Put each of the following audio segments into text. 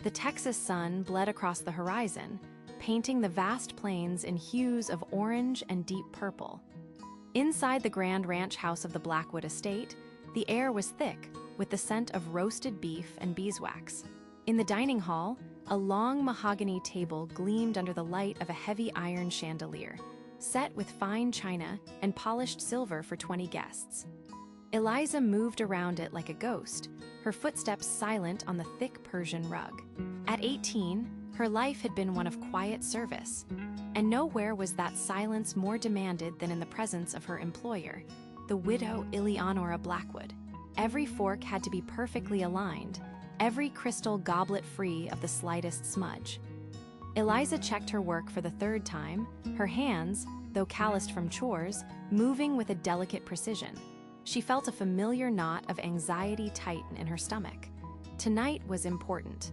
The Texas sun bled across the horizon, painting the vast plains in hues of orange and deep purple. Inside the grand ranch house of the Blackwood estate, the air was thick, with the scent of roasted beef and beeswax. In the dining hall, a long mahogany table gleamed under the light of a heavy iron chandelier, set with fine china and polished silver for 20 guests. Eliza moved around it like a ghost, her footsteps silent on the thick Persian rug. At 18, her life had been one of quiet service, and nowhere was that silence more demanded than in the presence of her employer, the widow Eleonora Blackwood. Every fork had to be perfectly aligned, every crystal goblet free of the slightest smudge. Eliza checked her work for the third time, her hands, though calloused from chores, moving with a delicate precision. She felt a familiar knot of anxiety tighten in her stomach. Tonight was important.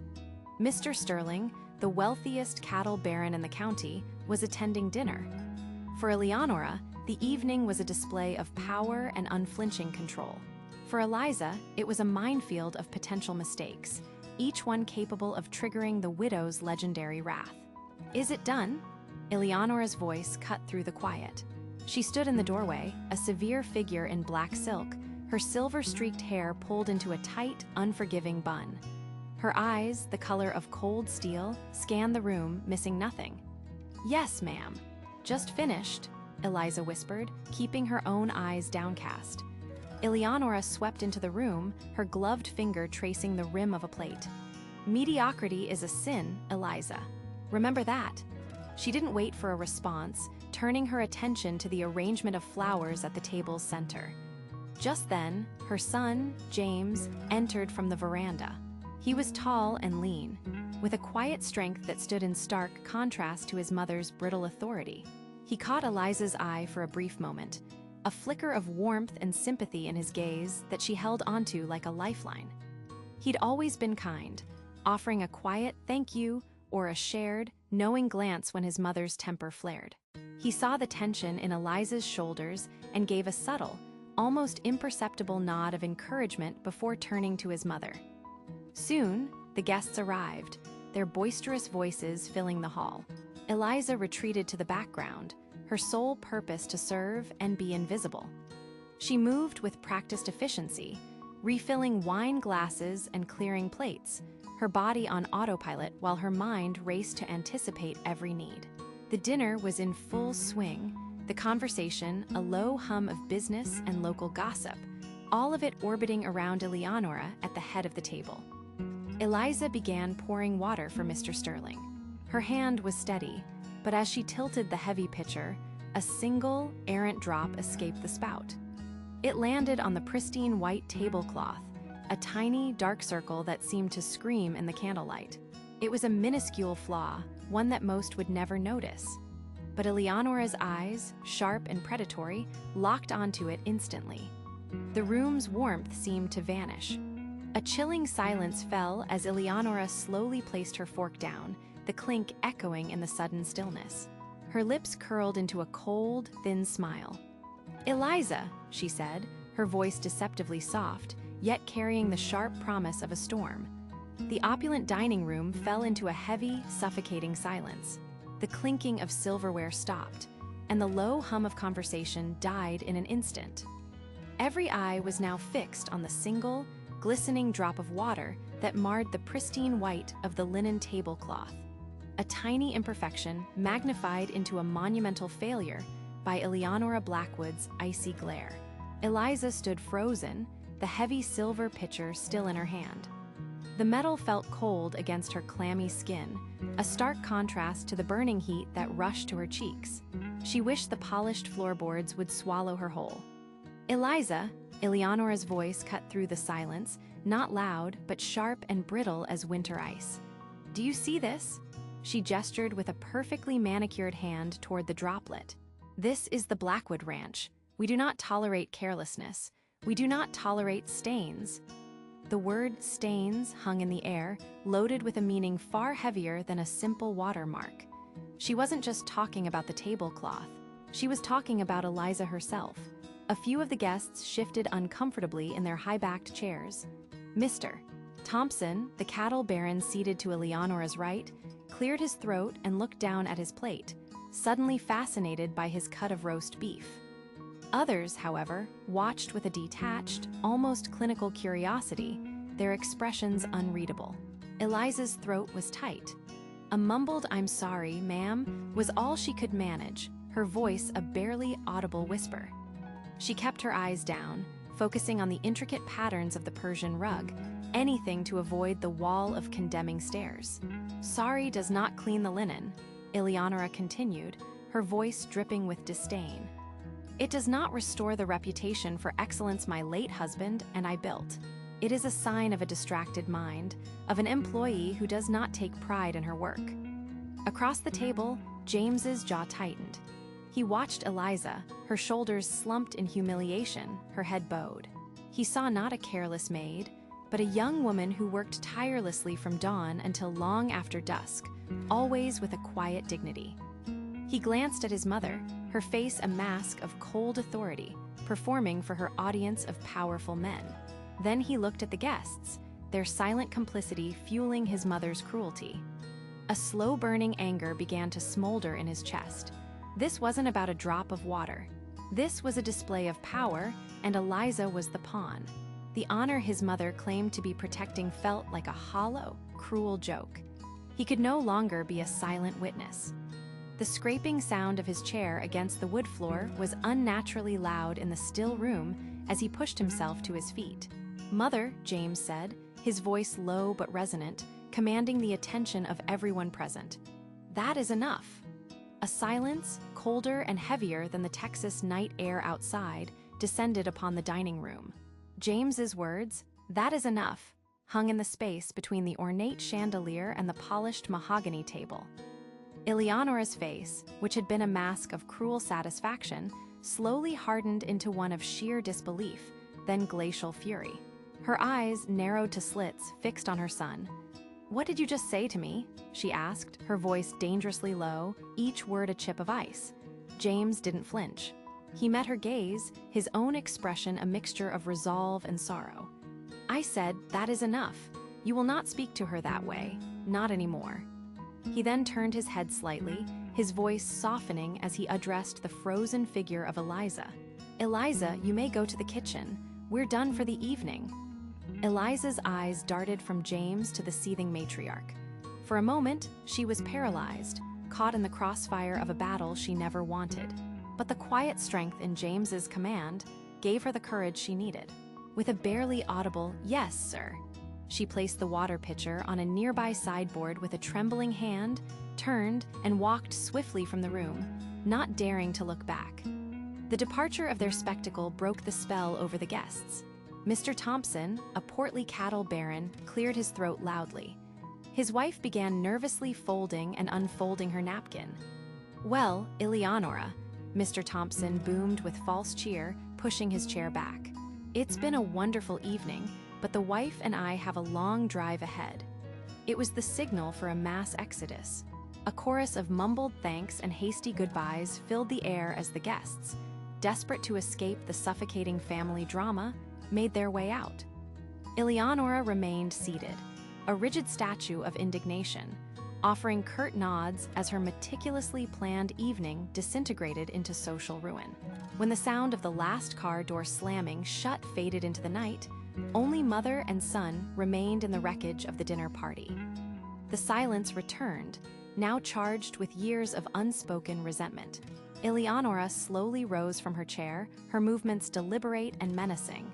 Mr. Sterling, the wealthiest cattle baron in the county, was attending dinner. For Eleonora, the evening was a display of power and unflinching control. For Eliza, it was a minefield of potential mistakes, each one capable of triggering the widow's legendary wrath. "Is it done?" Eleonora's voice cut through the quiet. She stood in the doorway, a severe figure in black silk, her silver-streaked hair pulled into a tight, unforgiving bun. Her eyes, the color of cold steel, scanned the room, missing nothing. "Yes, ma'am. Just finished," Eliza whispered, keeping her own eyes downcast. Eleonora swept into the room, her gloved finger tracing the rim of a plate. "Mediocrity is a sin, Eliza. Remember that." She didn't wait for a response, turning her attention to the arrangement of flowers at the table's center. Just then, her son, James, entered from the veranda. He was tall and lean, with a quiet strength that stood in stark contrast to his mother's brittle authority. He caught Eliza's eye for a brief moment, a flicker of warmth and sympathy in his gaze that she held onto like a lifeline. He'd always been kind, offering a quiet thank you or a shared, knowing glance when his mother's temper flared. He saw the tension in Eliza's shoulders and gave a subtle, almost imperceptible nod of encouragement before turning to his mother. Soon, the guests arrived, their boisterous voices filling the hall. Eliza retreated to the background, her sole purpose to serve and be invisible. She moved with practiced efficiency, refilling wine glasses and clearing plates, her body on autopilot while her mind raced to anticipate every need. The dinner was in full swing, the conversation a low hum of business and local gossip, all of it orbiting around Eleonora at the head of the table. Eliza began pouring water for Mr. Sterling. Her hand was steady, but as she tilted the heavy pitcher, a single, errant drop escaped the spout. It landed on the pristine white tablecloth, a tiny, dark circle that seemed to scream in the candlelight. It was a minuscule flaw, one that most would never notice. But Eleonora's eyes, sharp and predatory, locked onto it instantly. The room's warmth seemed to vanish. A chilling silence fell as Eleonora slowly placed her fork down, the clink echoing in the sudden stillness. Her lips curled into a cold, thin smile. "Eliza," she said, her voice deceptively soft, yet carrying the sharp promise of a storm. The opulent dining room fell into a heavy, suffocating silence. The clinking of silverware stopped, and the low hum of conversation died in an instant. Every eye was now fixed on the single, glistening drop of water that marred the pristine white of the linen tablecloth. A tiny imperfection magnified into a monumental failure by Eleonora Blackwood's icy glare. Eliza stood frozen, the heavy silver pitcher still in her hand. The metal felt cold against her clammy skin, a stark contrast to the burning heat that rushed to her cheeks. She wished the polished floorboards would swallow her whole. "Eliza," Eleonora's voice cut through the silence, not loud, but sharp and brittle as winter ice. "Do you see this?" She gestured with a perfectly manicured hand toward the droplet. "This is the Blackwood Ranch. We do not tolerate carelessness. We do not tolerate stains." The word stains hung in the air, loaded with a meaning far heavier than a simple watermark. She wasn't just talking about the tablecloth. She was talking about Eliza herself. A few of the guests shifted uncomfortably in their high-backed chairs. "Mister, Thompson, the cattle baron seated to Eleonora's right, cleared his throat and looked down at his plate, suddenly fascinated by his cut of roast beef. Others, however, watched with a detached, almost clinical curiosity, their expressions unreadable. Eliza's throat was tight. A mumbled "I'm sorry, ma'am" was all she could manage, her voice a barely audible whisper. She kept her eyes down, focusing on the intricate patterns of the Persian rug, anything to avoid the wall of condemning stares. "Sorry does not clean the linen," Eleonora continued, her voice dripping with disdain. "It does not restore the reputation for excellence my late husband and I built. It is a sign of a distracted mind, of an employee who does not take pride in her work." Across the table, James's jaw tightened. He watched Eliza, her shoulders slumped in humiliation, her head bowed. He saw not a careless maid, but a young woman who worked tirelessly from dawn until long after dusk, always with a quiet dignity. He glanced at his mother, her face a mask of cold authority, performing for her audience of powerful men. Then he looked at the guests, their silent complicity fueling his mother's cruelty. A slow-burning anger began to smolder in his chest. This wasn't about a drop of water. This was a display of power, and Eliza was the pawn. The honor his mother claimed to be protecting felt like a hollow, cruel joke. He could no longer be a silent witness. The scraping sound of his chair against the wood floor was unnaturally loud in the still room as he pushed himself to his feet. "Mother," James said, his voice low but resonant, commanding the attention of everyone present. "That is enough." A silence, colder and heavier than the Texas night air outside, descended upon the dining room. James's words, "That is enough," hung in the space between the ornate chandelier and the polished mahogany table. Eleonora's face, which had been a mask of cruel satisfaction, slowly hardened into one of sheer disbelief, then glacial fury. Her eyes, narrowed to slits, fixed on her son. "What did you just say to me?" she asked, her voice dangerously low, each word a chip of ice. James didn't flinch. He met her gaze, his own expression a mixture of resolve and sorrow. "I said, that is enough. You will not speak to her that way. Not anymore." He then turned his head slightly, his voice softening as he addressed the frozen figure of Eliza. "Eliza, you may go to the kitchen. We're done for the evening." Eliza's eyes darted from James to the seething matriarch. For a moment, she was paralyzed, caught in the crossfire of a battle she never wanted. But the quiet strength in James's command gave her the courage she needed. With a barely audible "Yes, sir," she placed the water pitcher on a nearby sideboard with a trembling hand, turned, and walked swiftly from the room, not daring to look back. The departure of their spectacle broke the spell over the guests. Mr. Thompson, a portly cattle baron, cleared his throat loudly. His wife began nervously folding and unfolding her napkin. "Well, Eleonora," Mr. Thompson boomed with false cheer, pushing his chair back. "It's been a wonderful evening, but the wife and I have a long drive ahead." It was the signal for a mass exodus. A chorus of mumbled thanks and hasty goodbyes filled the air as the guests, desperate to escape the suffocating family drama, made their way out. Eleonora remained seated, a rigid statue of indignation, offering curt nods as her meticulously planned evening disintegrated into social ruin. When the sound of the last car door slamming shut faded into the night, only mother and son remained in the wreckage of the dinner party. The silence returned, now charged with years of unspoken resentment. Eleonora slowly rose from her chair, her movements deliberate and menacing.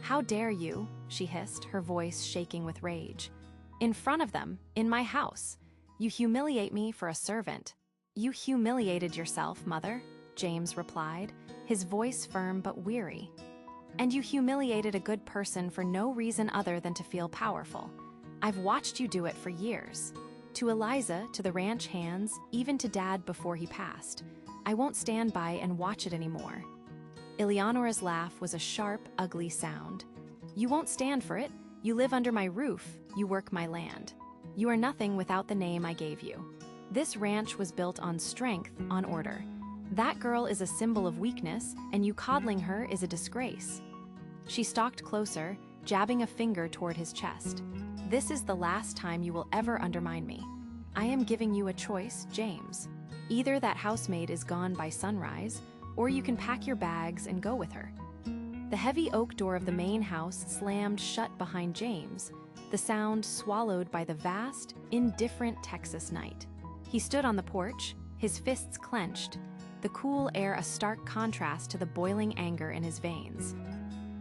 "How dare you?" she hissed, her voice shaking with rage. "In front of them, in my house. You humiliate me for a servant." "You humiliated yourself, mother," James replied, his voice firm but weary. "And you humiliated a good person for no reason other than to feel powerful. I've watched you do it for years. To Eliza, to the ranch hands, even to Dad before he passed. I won't stand by and watch it anymore." Eleonora's laugh was a sharp, ugly sound. "You won't stand for it. You live under my roof. You work my land. You are nothing without the name I gave you. This ranch was built on strength, on order. That girl is a symbol of weakness, and you coddling her is a disgrace." She stalked closer, jabbing a finger toward his chest. This is the last time you will ever undermine me. I am giving you a choice, James. Either that housemaid is gone by sunrise, or you can pack your bags and go with her." The heavy oak door of the main house slammed shut behind James, the sound swallowed by the vast, indifferent Texas night. He stood on the porch, his fists clenched, the cool air a stark contrast to the boiling anger in his veins.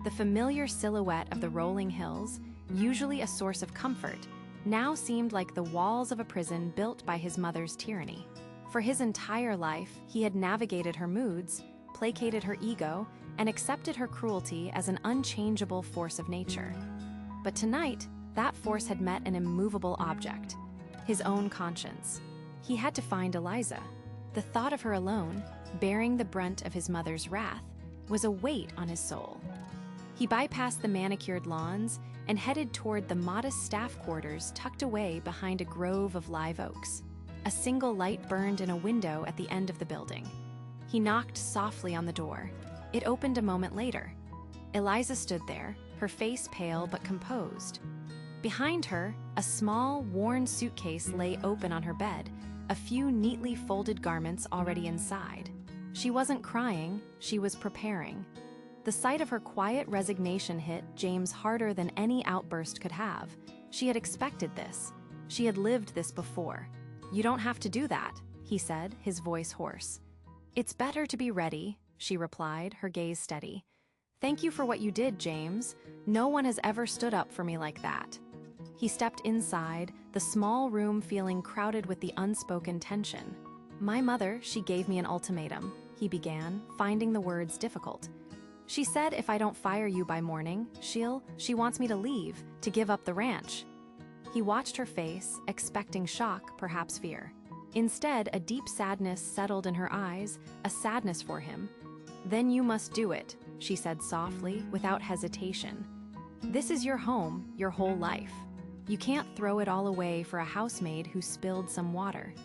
The familiar silhouette of the rolling hills, usually a source of comfort, now seemed like the walls of a prison built by his mother's tyranny. For his entire life, he had navigated her moods, placated her ego, and accepted her cruelty as an unchangeable force of nature. But tonight, that force had met an immovable object, his own conscience. He had to find Eliza. The thought of her alone, bearing the brunt of his mother's wrath, was a weight on his soul. He bypassed the manicured lawns and headed toward the modest staff quarters tucked away behind a grove of live oaks. A single light burned in a window at the end of the building. He knocked softly on the door. It opened a moment later. Eliza stood there, her face pale but composed. Behind her, a small, worn suitcase lay open on her bed, a few neatly folded garments already inside. She wasn't crying, she was preparing. The sight of her quiet resignation hit James harder than any outburst could have. She had expected this. She had lived this before. "You don't have to do that," he said, his voice hoarse. "It's better to be ready," she replied, her gaze steady. "Thank you for what you did, James. No one has ever stood up for me like that." He stepped inside, the small room feeling crowded with the unspoken tension. "My mother, she gave me an ultimatum," he began, finding the words difficult. "She said if I don't fire you by morning, she wants me to leave, to give up the ranch." He watched her face, expecting shock, perhaps fear. Instead, a deep sadness settled in her eyes, a sadness for him. "Then you must do it," she said softly, without hesitation. "This is your home, your whole life. You can't throw it all away for a housemaid who spilled some water."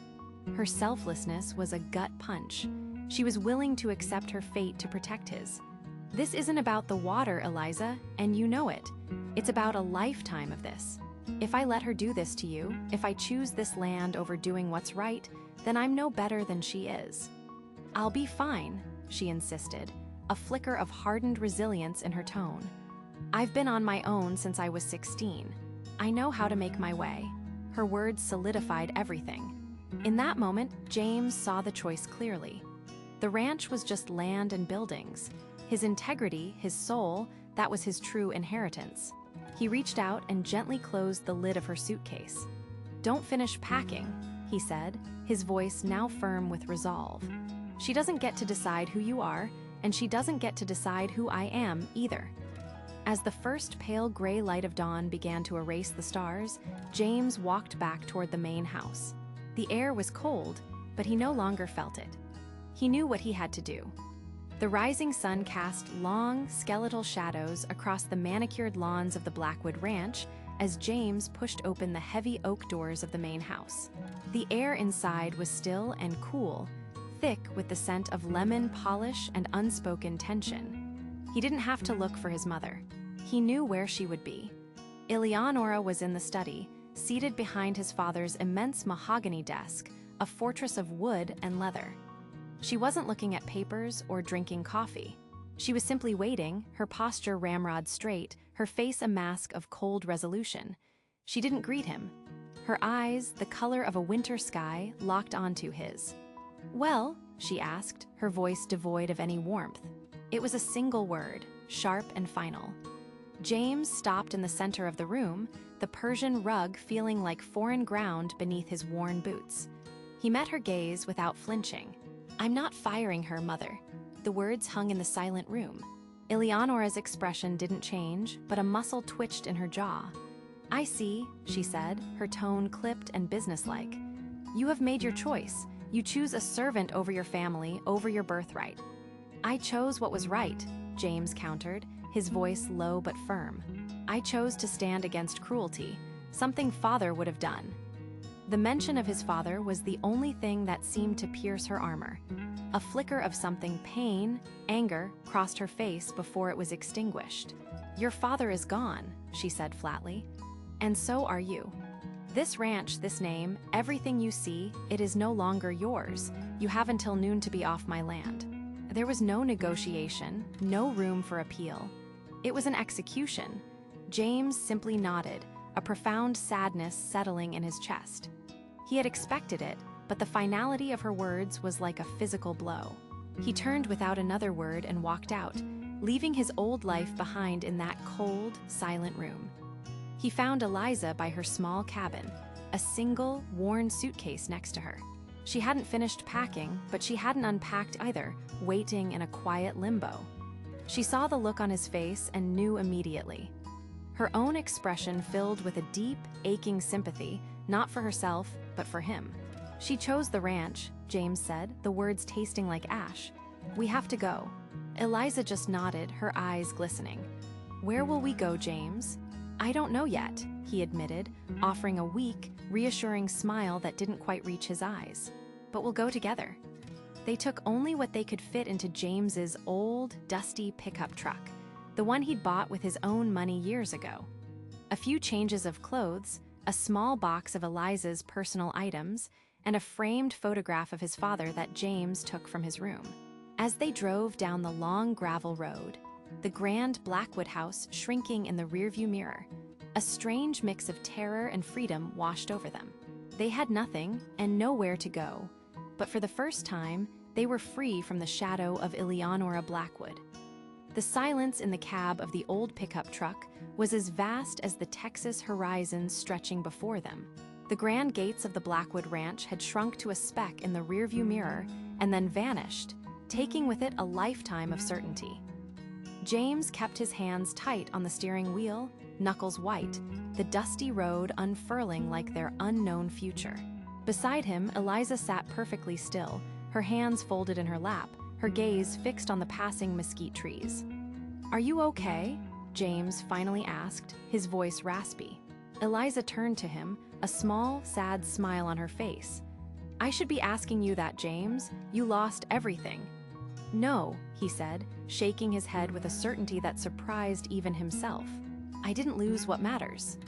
Her selflessness was a gut punch. She was willing to accept her fate to protect his. "This isn't about the water, Eliza, and you know it. It's about a lifetime of this. If I let her do this to you, if I choose this land over doing what's right, then I'm no better than she is." "I'll be fine," she insisted, a flicker of hardened resilience in her tone. "I've been on my own since I was 16. I know how to make my way." Her words solidified everything. In that moment, James saw the choice clearly. The ranch was just land and buildings. His integrity, his soul, that was his true inheritance. He reached out and gently closed the lid of her suitcase. "Don't finish packing," he said, his voice now firm with resolve. "She doesn't get to decide who you are, and she doesn't get to decide who I am either." As the first pale gray light of dawn began to erase the stars, James walked back toward the main house. The air was cold, but he no longer felt it. He knew what he had to do. The rising sun cast long, skeletal shadows across the manicured lawns of the Blackwood Ranch as James pushed open the heavy oak doors of the main house. The air inside was still and cool, thick with the scent of lemon polish and unspoken tension. He didn't have to look for his mother. He knew where she would be. Eleonora was in the study, seated behind his father's immense mahogany desk, a fortress of wood and leather. She wasn't looking at papers or drinking coffee. She was simply waiting, her posture ramrod straight, her face a mask of cold resolution. She didn't greet him. Her eyes, the color of a winter sky, locked onto his. "Well?" she asked, her voice devoid of any warmth. It was a single word, sharp and final. James stopped in the center of the room, the Persian rug feeling like foreign ground beneath his worn boots. He met her gaze without flinching. "I'm not firing her, Mother." The words hung in the silent room. Eleonora's expression didn't change, but a muscle twitched in her jaw. "I see," she said, her tone clipped and businesslike. "You have made your choice. You choose a servant over your family, over your birthright." "I chose what was right," James countered, his voice low but firm. "I chose to stand against cruelty, something Father would have done." The mention of his father was the only thing that seemed to pierce her armor. A flicker of something pain, anger, crossed her face before it was extinguished. "Your father is gone," she said flatly. And so are you. This ranch, this name, everything you see, it is no longer yours. You have until noon to be off my land." There was no negotiation, no room for appeal. It was an execution. James simply nodded, a profound sadness settling in his chest. He had expected it, but the finality of her words was like a physical blow. He turned without another word and walked out, leaving his old life behind in that cold, silent room. He found Eliza by her small cabin, a single, worn suitcase next to her. She hadn't finished packing, but she hadn't unpacked either, waiting in a quiet limbo. She saw the look on his face and knew immediately. Her own expression filled with a deep, aching sympathy, not for herself, but for him. "She chose the ranch," James said, the words tasting like ash. "We have to go." Eliza just nodded, her eyes glistening. "Where will we go, James?" "I don't know yet," he admitted, offering a weak, reassuring smile that didn't quite reach his eyes. "But we'll go together." They took only what they could fit into James's old, dusty pickup truck, the one he'd bought with his own money years ago. A few changes of clothes, a small box of Eliza's personal items, and a framed photograph of his father that James took from his room. As they drove down the long gravel road, the grand Blackwood house shrinking in the rearview mirror, a strange mix of terror and freedom washed over them. They had nothing and nowhere to go, but for the first time, they were free from the shadow of Eleonora Blackwood. The silence in the cab of the old pickup truck was as vast as the Texas horizon stretching before them. The grand gates of the Blackwood Ranch had shrunk to a speck in the rearview mirror and then vanished, taking with it a lifetime of certainty. James kept his hands tight on the steering wheel, knuckles white, the dusty road unfurling like their unknown future. Beside him, Eliza sat perfectly still, her hands folded in her lap, her gaze fixed on the passing mesquite trees. "Are you okay?" James finally asked, his voice raspy. Eliza turned to him, a small, sad smile on her face. "I should be asking you that, James. You lost everything." "No," he said, shaking his head with a certainty that surprised even himself. "I didn't lose what matters."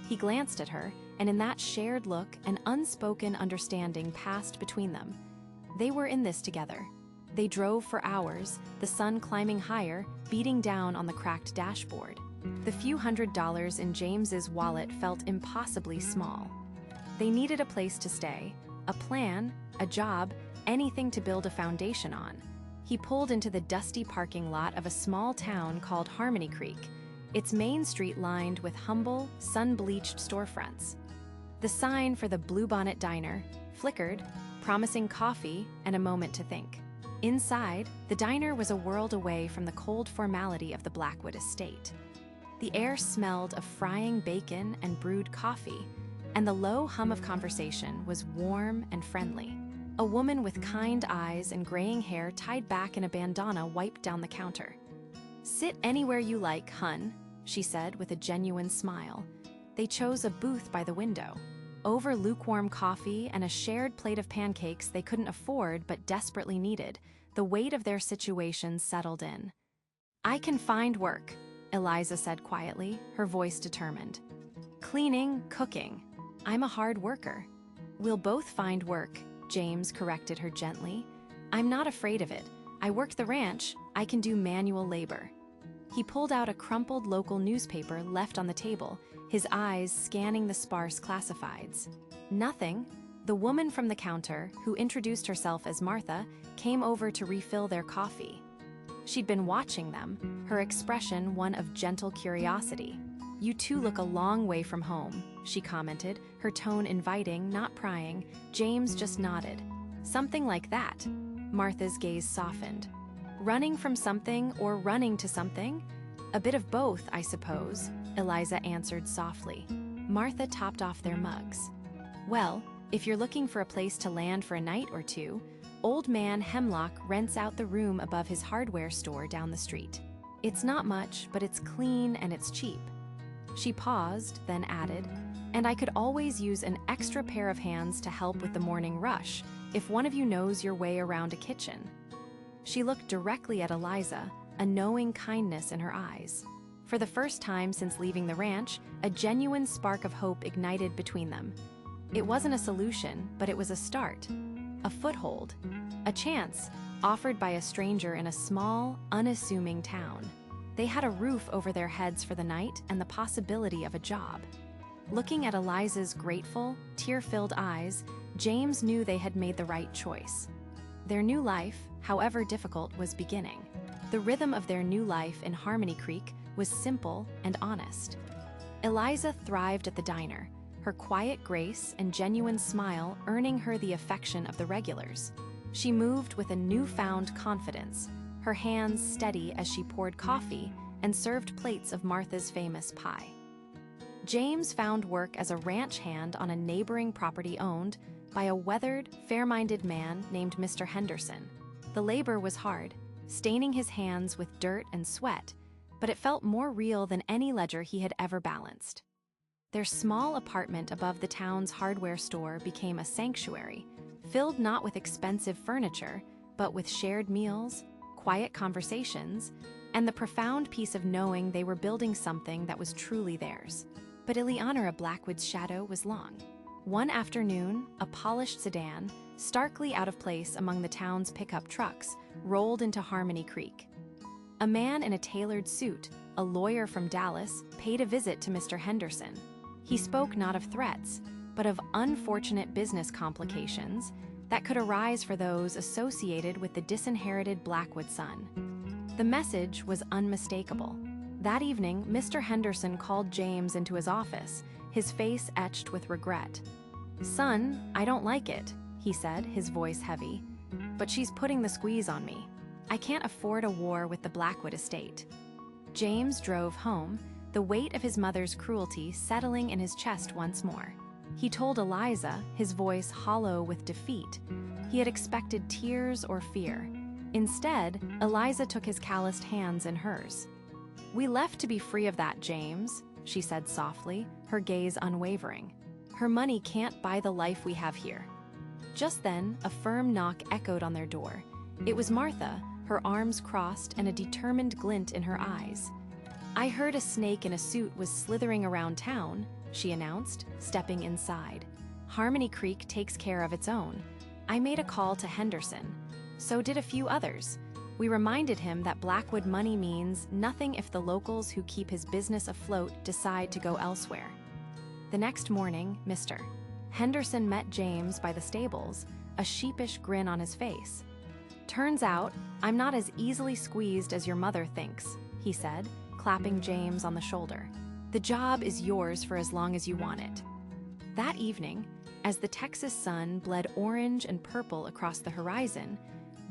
He glanced at her, and in that shared look, an unspoken understanding passed between them. They were in this together. They drove for hours, the sun climbing higher, beating down on the cracked dashboard. The few $100s in James's wallet felt impossibly small. They needed a place to stay, a plan, a job, anything to build a foundation on. He pulled into the dusty parking lot of a small town called Harmony Creek, its main street lined with humble, sun-bleached storefronts. The sign for the Bluebonnet Diner flickered, promising coffee and a moment to think. Inside, the diner was a world away from the cold formality of the Blackwood estate. The air smelled of frying bacon and brewed coffee, and the low hum of conversation was warm and friendly. A woman with kind eyes and graying hair tied back in a bandana wiped down the counter. "Sit anywhere you like, hun," she said with a genuine smile. They chose a booth by the window. Over lukewarm coffee and a shared plate of pancakes they couldn't afford but desperately needed, the weight of their situation settled in. "I can find work," Eliza said quietly, her voice determined. "Cleaning, cooking. I'm a hard worker." "We'll both find work," James corrected her gently. "I'm not afraid of it. I worked the ranch. I can do manual labor." He pulled out a crumpled local newspaper left on the table, his eyes scanning the sparse classifieds. Nothing. The woman from the counter, who introduced herself as Martha, came over to refill their coffee. She'd been watching them, her expression one of gentle curiosity. "You two look a long way from home," she commented, her tone inviting, not prying. James just nodded. "Something like that." Martha's gaze softened. "Running from something or running to something? A bit of both, I suppose," Eliza answered softly. Martha topped off their mugs. "Well, if you're looking for a place to land for a night or two, Old Man Hemlock rents out the room above his hardware store down the street. It's not much, but it's clean and it's cheap." She paused, then added, "And I could always use an extra pair of hands to help with the morning rush, if one of you knows your way around a kitchen." She looked directly at Eliza, a knowing kindness in her eyes. For the first time since leaving the ranch, a genuine spark of hope ignited between them. It wasn't a solution, but it was a start, a foothold, a chance offered by a stranger in a small, unassuming town. They had a roof over their heads for the night and the possibility of a job. Looking at Eliza's grateful, tear-filled eyes, James knew they had made the right choice. Their new life, however difficult, was beginning. The rhythm of their new life in Harmony Creek was simple and honest. Eliza thrived at the diner, her quiet grace and genuine smile earning her the affection of the regulars. She moved with a newfound confidence, her hands steady as she poured coffee and served plates of Martha's famous pie. James found work as a ranch hand on a neighboring property owned by a weathered, fair-minded man named Mr. Henderson. The labor was hard, staining his hands with dirt and sweat, but it felt more real than any ledger he had ever balanced. Their small apartment above the town's hardware store became a sanctuary, filled not with expensive furniture, but with shared meals, quiet conversations, and the profound peace of knowing they were building something that was truly theirs. But Eleonora Blackwood's shadow was long. One afternoon, a polished sedan, starkly out of place among the town's pickup trucks, rolled into Harmony Creek. A man in a tailored suit, a lawyer from Dallas, paid a visit to Mr. Henderson. He spoke not of threats, but of unfortunate business complications that could arise for those associated with the disinherited Blackwood son. The message was unmistakable. That evening, Mr. Henderson called James into his office, his face etched with regret. "Son, I don't like it," he said, his voice heavy. "But she's putting the squeeze on me. I can't afford a war with the Blackwood estate." James drove home, the weight of his mother's cruelty settling in his chest once more. He told Eliza, his voice hollow with defeat. He had expected tears or fear. Instead, Eliza took his calloused hands in hers. "We left to be free of that, James," she said softly, her gaze unwavering. "Her money can't buy the life we have here." Just then, a firm knock echoed on their door. It was Martha, her arms crossed and a determined glint in her eyes. "I heard a snake in a suit was slithering around town," she announced, stepping inside. "Harmony Creek takes care of its own. I made a call to Henderson. So did a few others. We reminded him that Blackwood money means nothing if the locals who keep his business afloat decide to go elsewhere." The next morning, Mr. Henderson met James by the stables, a sheepish grin on his face. "Turns out, I'm not as easily squeezed as your mother thinks," he said, clapping James on the shoulder. "The job is yours for as long as you want it." That evening, as the Texas sun bled orange and purple across the horizon,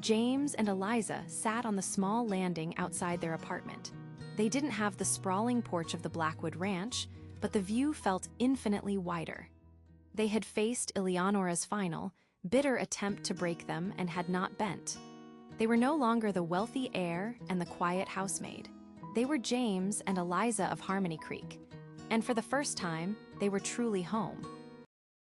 James and Eliza sat on the small landing outside their apartment. They didn't have the sprawling porch of the Blackwood Ranch, but the view felt infinitely wider. They had faced Eleonora's final, bitter attempt to break them and had not bent. They were no longer the wealthy heir and the quiet housemaid. They were James and Eliza of Harmony Creek, and for the first time, they were truly home.